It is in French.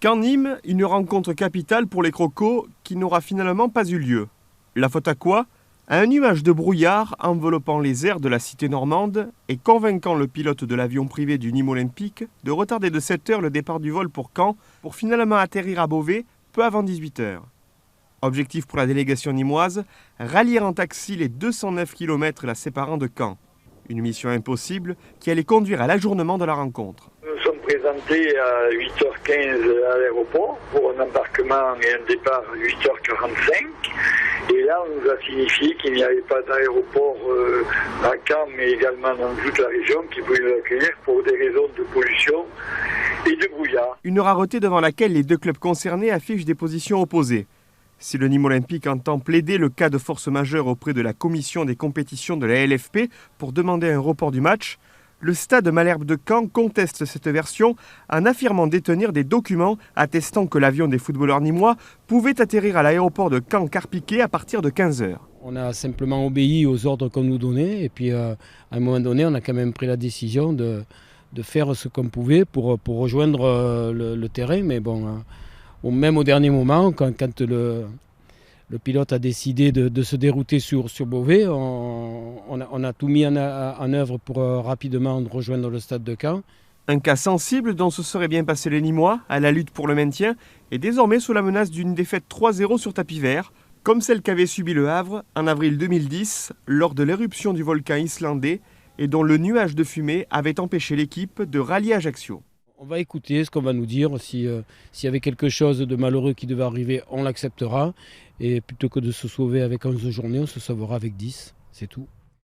Caen-Nîmes, une rencontre capitale pour les Crocos qui n'aura finalement pas eu lieu. La faute à quoi? À un nuage de brouillard enveloppant les airs de la cité normande et convainquant le pilote de l'avion privé du Nîmes Olympique de retarder de 7 heures le départ du vol pour Caen pour finalement atterrir à Beauvais peu avant 18 heures. Objectif pour la délégation nîmoise, rallier en taxi les 209 km la séparant de Caen. Une mission impossible qui allait conduire à l'ajournement de la rencontre. Nous sommes présentés à 8h15 à l'aéroport pour un embarquement et un départ à 8h45. Et là, on nous a signifié qu'il n'y avait pas d'aéroport à Caen, mais également dans toute la région qui pouvait nous accueillir pour des raisons de pollution et de brouillard. Une rareté devant laquelle les deux clubs concernés affichent des positions opposées. Si le Nîmes Olympique entend plaider le cas de force majeure auprès de la commission des compétitions de la LFP pour demander un report du match, le stade Malherbe de Caen conteste cette version en affirmant détenir des documents attestant que l'avion des footballeurs nîmois pouvait atterrir à l'aéroport de Caen-Carpiquet à partir de 15h. On a simplement obéi aux ordres qu'on nous donnait et puis à un moment donné, on a quand même pris la décision de faire ce qu'on pouvait pour rejoindre le terrain. Mais bon, même au dernier moment, quand le pilote a décidé de se dérouter sur Beauvais, on a tout mis en œuvre pour rapidement rejoindre le stade de Caen. Un cas sensible dont se seraient bien passés les Nîmois à la lutte pour le maintien est désormais sous la menace d'une défaite 3-0 sur tapis vert, comme celle qu'avait subie le Havre en avril 2010 lors de l'éruption du volcan islandais et dont le nuage de fumée avait empêché l'équipe de rallier Ajaccio. On va écouter ce qu'on va nous dire. S'il y avait quelque chose de malheureux qui devait arriver, on l'acceptera. Et plutôt que de se sauver avec 11 journées, on se sauvera avec 10. C'est tout.